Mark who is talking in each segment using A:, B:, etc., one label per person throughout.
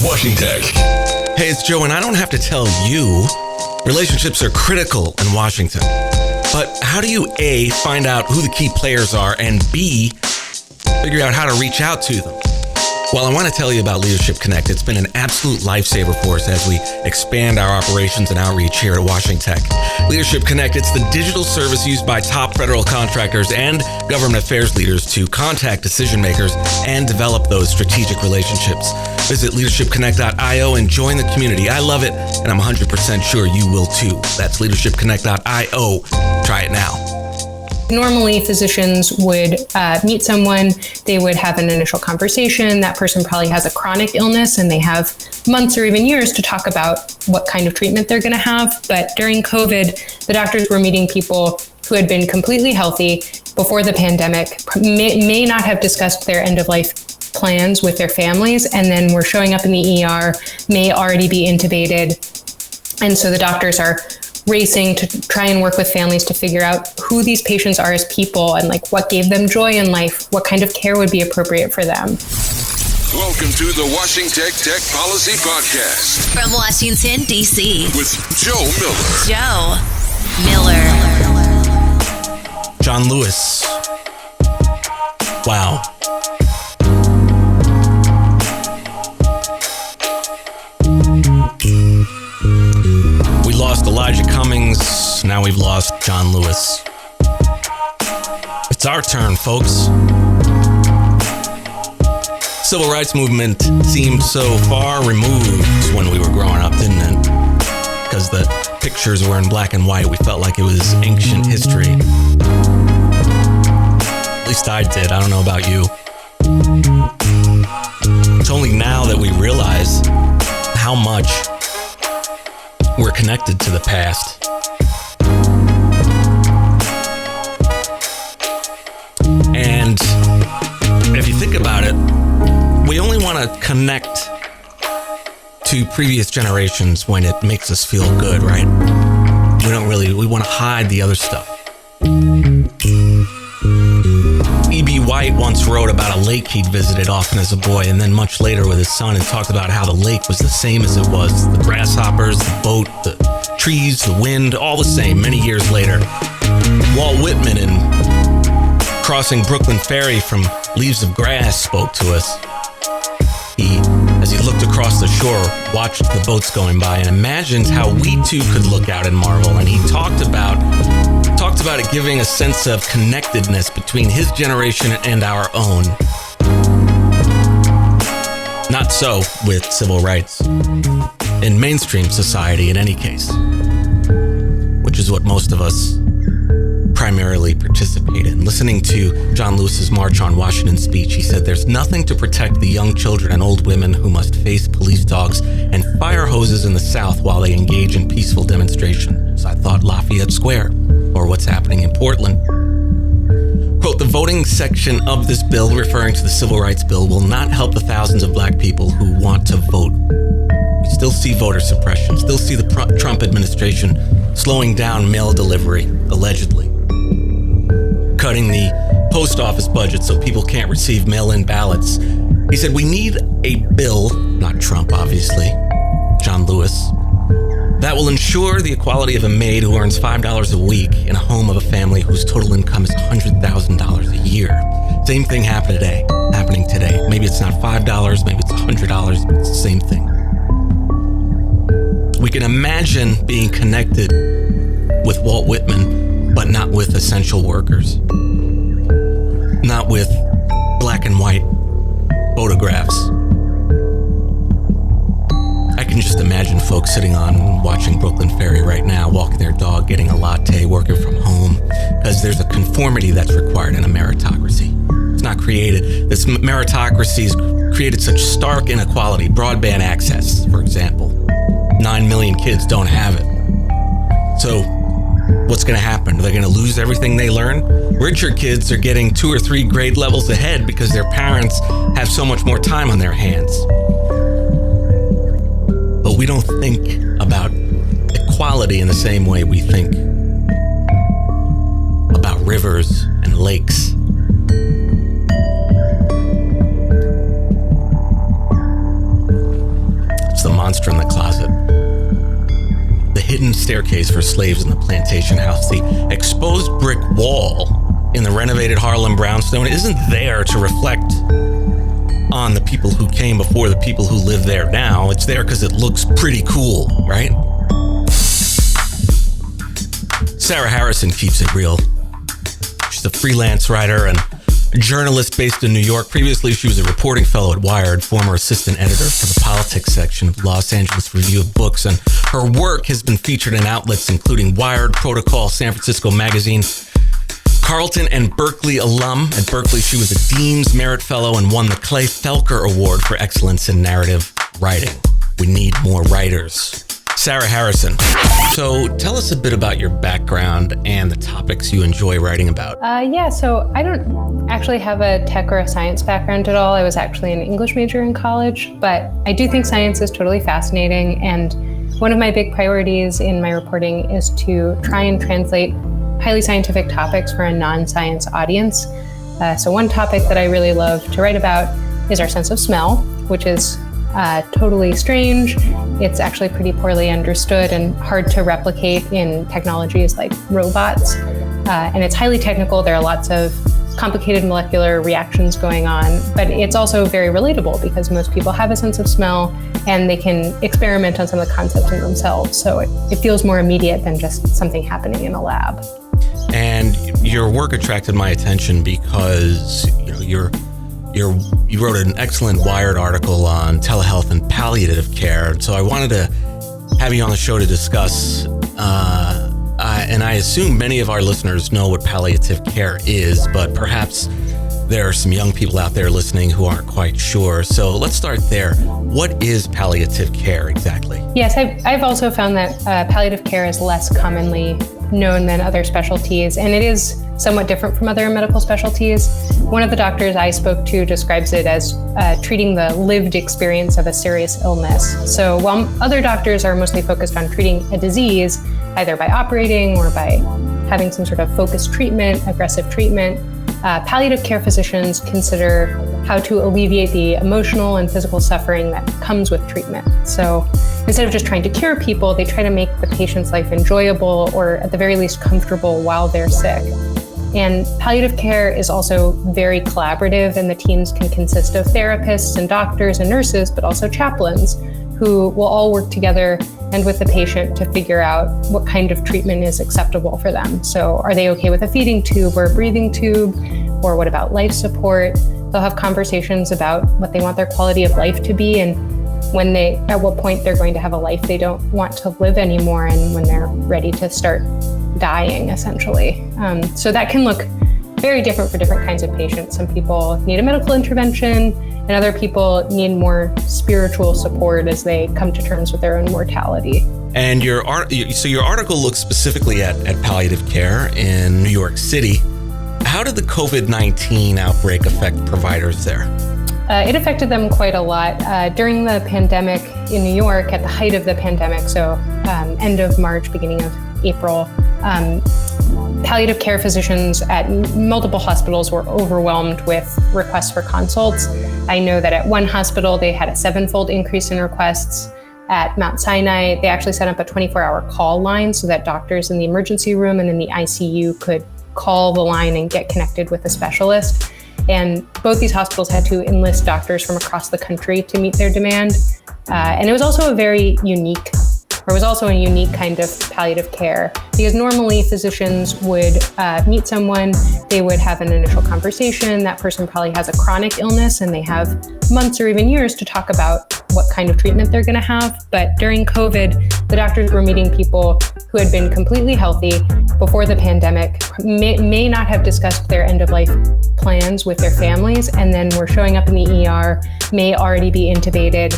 A: WashingTECH.
B: Hey, it's Joe, and I don't have to tell you, relationships are critical in Washington. But how do you, A, find out who the key players are, and B, figure out how to reach out to them? Well, I want to tell you about Leadership Connect. It's been an absolute lifesaver for us as we expand our operations and outreach here at WashingTECH. Leadership Connect, it's the digital service used by top federal contractors and government affairs leaders to contact decision makers and develop those strategic relationships. Visit leadershipconnect.io and join the community. I love it, and I'm 100% sure you will too. That's leadershipconnect.io. Try it now.
C: Normally, physicians would meet someone, they would have an initial conversation. That person probably has a chronic illness and they have months or even years to talk about what kind of treatment they're going to have. But during COVID, the doctors were meeting people who had been completely healthy before the pandemic, may not have discussed their end-of-life plans with their families, and then were showing up in the ER, may already be intubated. And so the doctors are racing to try and work with families to figure out who these patients are as people and like what gave them joy in life, what kind of care would be appropriate for them.
A: Welcome to the WashingTECH Tech Policy Podcast.
D: From Washington, D.C.
A: with Joe Miller.
D: Joe Miller.
B: John Lewis. Wow. We lost Elijah Cummings, now we've lost John Lewis. It's our turn, folks. Civil rights movement seemed so far removed when we were growing up, didn't it? Because the pictures were in black and white, we felt like it was ancient history. At least I did, I don't know about you. It's only now that we realize how much we're connected to the past. And if you think about it, we only want to connect to previous generations when it makes us feel good, right? We want to hide the other stuff. E.B. White once wrote about a lake he'd visited often as a boy, and then much later with his son, and talked about how the lake was the same as it was. The grasshoppers, the boat, the trees, the wind, all the same many years later. Walt Whitman in Crossing Brooklyn Ferry from Leaves of Grass spoke to us. As he looked across the shore, watched the boats going by and imagined how we too could look out and marvel. And he talked about it giving a sense of connectedness between his generation and our own. Not so with civil rights in mainstream society in any case, which is what most of us primarily participate in. Listening to John Lewis's March on Washington speech, he said, "There's nothing to protect the young children and old women who must face police dogs and fire hoses in the South while they engage in peaceful demonstration." So I thought Lafayette Square, or what's happening in Portland. Quote, "The voting section of this bill, referring to the Civil Rights Bill, will not help the thousands of black people who want to vote. We still see voter suppression, still see the Trump administration slowing down mail delivery, allegedly. Cutting the post office budget so people can't receive mail-in ballots." He said, "We need a bill," not Trump, obviously, John Lewis, "that will ensure the equality of a maid who earns $5 a week in a home of a family whose total income is $100,000 a year." Same thing happening today. Maybe it's not $5, maybe it's $100, but it's the same thing. We can imagine being connected with Walt Whitman, but not with essential workers. Not with black and white photographs. I can just imagine folks sitting on watching Brooklyn Ferry right now, walking their dog, getting a latte, working from home, because there's a conformity that's required in a meritocracy. It's not created. This meritocracy's created such stark inequality. Broadband access, for example. 9 million kids don't have it. So what's going to happen? Are they going to lose everything they learn? Richer kids are getting 2 or 3 grade levels ahead because their parents have so much more time on their hands. But we don't think about equality in the same way we think about rivers and lakes. monster in the closet, the hidden staircase for slaves in the plantation house, the exposed brick wall in the renovated Harlem brownstone isn't there to reflect on the people who came before the people who live there now. It's there because it looks pretty cool, right? Sara Harrison keeps it real. She's a freelance writer and a journalist based in New York. Previously, she was a reporting fellow at Wired, former assistant editor for the politics section of Los Angeles Review of Books, and her work has been featured in outlets including Wired, Protocol, San Francisco Magazine. Carleton and Berkeley alum. At Berkeley, she was a Dean's Merit Fellow and won the Clay Felker Award for excellence in narrative writing. We need more writers. Sara Harrison. So tell us a bit about your background and the topics you enjoy writing about.
C: So I don't actually have a tech or a science background at all. I was actually an English major in college, but I do think science is totally fascinating. And one of my big priorities in my reporting is to try and translate highly scientific topics for a non-science audience. So one topic that I really love to write about is our sense of smell, which is totally strange. It's actually pretty poorly understood and hard to replicate in technologies like robots. And it's highly technical. There are lots of complicated molecular reactions going on, but it's also very relatable because most people have a sense of smell and they can experiment on some of the concepts in themselves. So it feels more immediate than just something happening in a lab.
B: And your work attracted my attention because you wrote an excellent Wired article on telehealth and palliative care. And so I wanted to have you on the show to discuss, and I assume many of our listeners know what palliative care is, but perhaps there are some young people out there listening who aren't quite sure. So let's start there. What is palliative care exactly? Yes,
C: I've also found that palliative care is less commonly known than other specialties, and it is somewhat different from other medical specialties. One of the doctors I spoke to describes it as treating the lived experience of a serious illness. So while other doctors are mostly focused on treating a disease, either by operating or by having some sort of focused treatment, aggressive treatment, palliative care physicians consider how to alleviate the emotional and physical suffering that comes with treatment. So instead of just trying to cure people, they try to make the patient's life enjoyable or at the very least comfortable while they're sick. And palliative care is also very collaborative, and the teams can consist of therapists and doctors and nurses, but also chaplains who will all work together and with the patient to figure out what kind of treatment is acceptable for them. So are they okay with a feeding tube or a breathing tube? Or what about life support? They'll have conversations about what they want their quality of life to be and at what point they're going to have a life they don't want to live anymore, and when they're ready to start dying, essentially. So that can look very different for different kinds of patients. Some people need a medical intervention, and other people need more spiritual support as they come to terms with their own mortality.
B: And your article looks specifically at palliative care in New York City. How did the COVID-19 outbreak affect providers there?
C: It affected them quite a lot. During the pandemic in New York, at the height of the pandemic, so end of March, beginning of April, palliative care physicians at multiple hospitals were overwhelmed with requests for consults. I know that at one hospital, they had a 7-fold increase in requests. At Mount Sinai, they actually set up a 24-hour call line so that doctors in the emergency room and in the ICU could call the line and get connected with a specialist. And both these hospitals had to enlist doctors from across the country to meet their demand. And it was also a unique kind of palliative care, because normally physicians would meet someone, they would have an initial conversation. That person probably has a chronic illness and they have months or even years to talk about what kind of treatment they're going to have. But during COVID, the doctors were meeting people who had been completely healthy before the pandemic, may not have discussed their end-of-life plans with their families, and then were showing up in the ER, may already be intubated.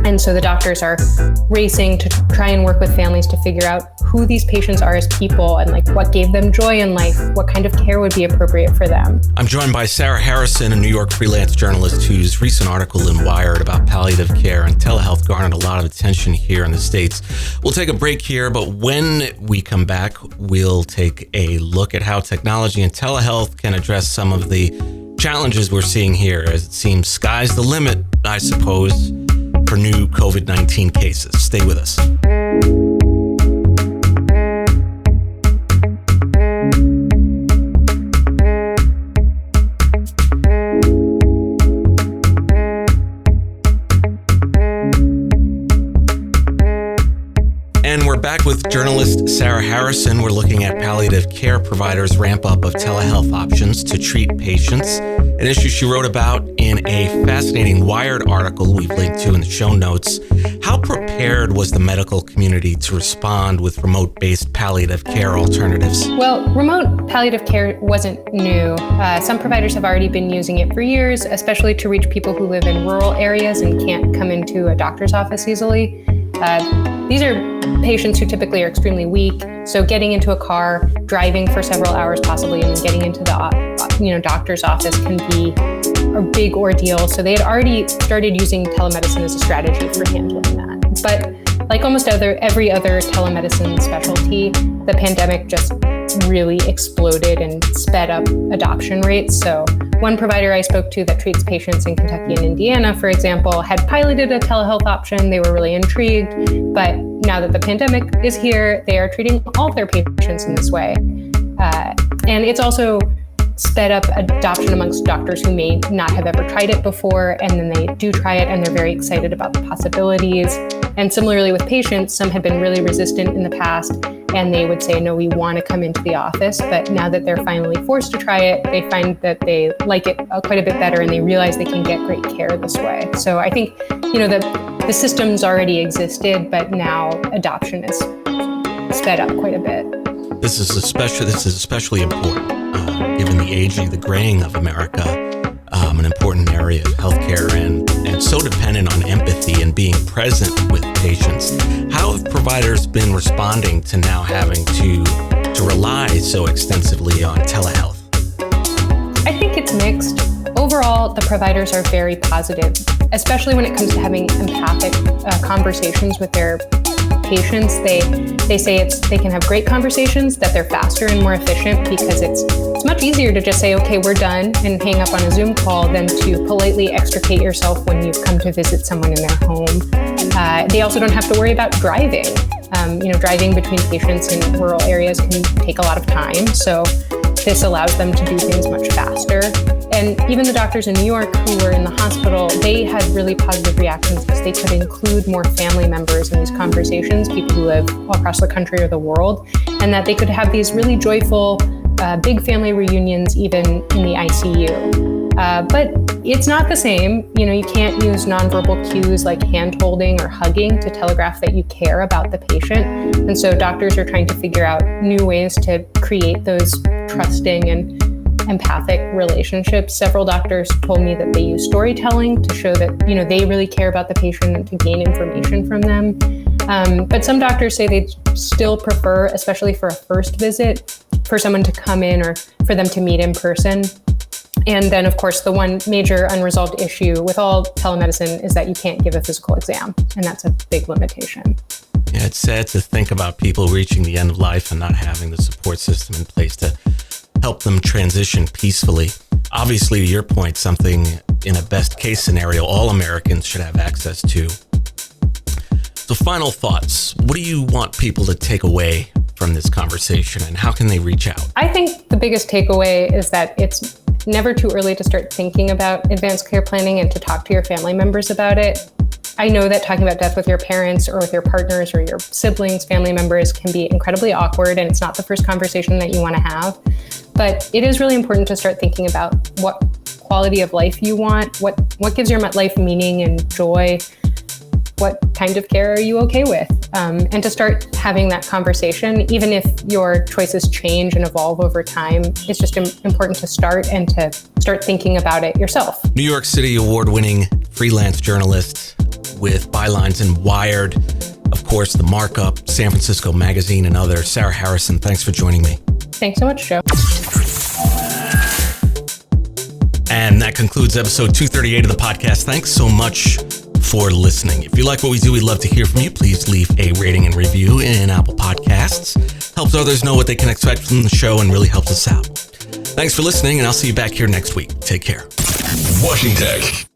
C: And so the doctors are racing to try and work with families to figure out who these patients are as people and what gave them joy in life, what kind of care would be appropriate for them.
B: I'm joined by Sara Harrison, a New York freelance journalist whose recent article in Wired about palliative care and telehealth garnered a lot of attention here in the States. We'll take a break here, but when we come back, we'll take a look at how technology and telehealth can address some of the challenges we're seeing here, as it seems sky's the limit, I suppose, for new COVID-19 cases. Stay with us. And we're back with journalist Sara Harrison. We're looking at palliative care providers' ramp-up of telehealth options to treat patients, an issue she wrote about in a fascinating Wired article we've linked to in the show notes. How prepared was the medical community to respond with remote-based palliative care alternatives?
C: Well, remote palliative care wasn't new. Some providers have already been using it for years, especially to reach people who live in rural areas and can't come into a doctor's office easily. These are patients who typically are extremely weak, so getting into a car, driving for several hours possibly, and then getting into the doctor's office can be a big ordeal. So they had already started using telemedicine as a strategy for handling that. But like almost every other telemedicine specialty, the pandemic just really exploded and sped up adoption rates. So one provider I spoke to that treats patients in Kentucky and Indiana, for example, had piloted a telehealth option. They were really intrigued, but now that the pandemic is here, they are treating all of their patients in this way. And it's also sped up adoption amongst doctors who may not have ever tried it before, and then they do try it and they're very excited about the possibilities. And similarly with patients, some have been really resistant in the past, and they would say, no, we want to come into the office. But now that they're finally forced to try it, they find that they like it quite a bit better, and they realize they can get great care this way. So I think, the systems already existed, but now adoption is sped up quite a bit.
B: This is especially important, given the aging, the graying of America, an important area of healthcare and so dependent on empathy and being present with patients. How have providers been responding to now having to rely so extensively on telehealth?
C: I think it's mixed. Overall, the providers are very positive, especially when it comes to having empathic conversations with their patients. They say they can have great conversations, that they're faster and more efficient because it's much easier to just say, okay, we're done, and hang up on a Zoom call than to politely extricate yourself when you've come to visit someone in their home. They also don't have to worry about driving. Driving between patients in rural areas can take a lot of time. So this allows them to do things much faster. And even the doctors in New York who were in the hospital, they had really positive reactions because they could include more family members in these conversations, people who live all across the country or the world, and that they could have these really joyful, big family reunions even in the ICU. But it's not the same. You can't use nonverbal cues like hand-holding or hugging to telegraph that you care about the patient. And so doctors are trying to figure out new ways to create those trusting and empathic relationships. Several doctors told me that they use storytelling to show that, they really care about the patient and to gain information from them. But some doctors say they still prefer, especially for a first visit, for someone to come in or for them to meet in person. And then, of course, the one major unresolved issue with all telemedicine is that you can't give a physical exam, and that's a big limitation.
B: Yeah, it's sad to think about people reaching the end of life and not having the support system in place to help them transition peacefully. Obviously, to your point, something in a best case scenario, all Americans should have access to. So final thoughts. What do you want people to take away from this conversation, and how can they reach out?
C: I think the biggest takeaway is that it's never too early to start thinking about advanced care planning and to talk to your family members about it. I know that talking about death with your parents or with your partners or your siblings, family members can be incredibly awkward, and it's not the first conversation that you want to have. But it is really important to start thinking about what quality of life you want, what gives your life meaning and joy, what kind of care are you okay with, and to start having that conversation, even if your choices change and evolve over time. It's just important to start and to start thinking about it yourself.
B: New York City award-winning freelance journalist with bylines in Wired, of course, The Markup, San Francisco Magazine, and others. Sara Harrison, thanks for joining me.
C: Thanks so much, Joe.
B: And that concludes episode 238 of the podcast. Thanks so much for listening. If you like what we do, we'd love to hear from you. Please leave a rating and review in Apple Podcasts. Helps others know what they can expect from the show and really helps us out. Thanks for listening, and I'll see you back here next week. Take care.
A: WashingTECH.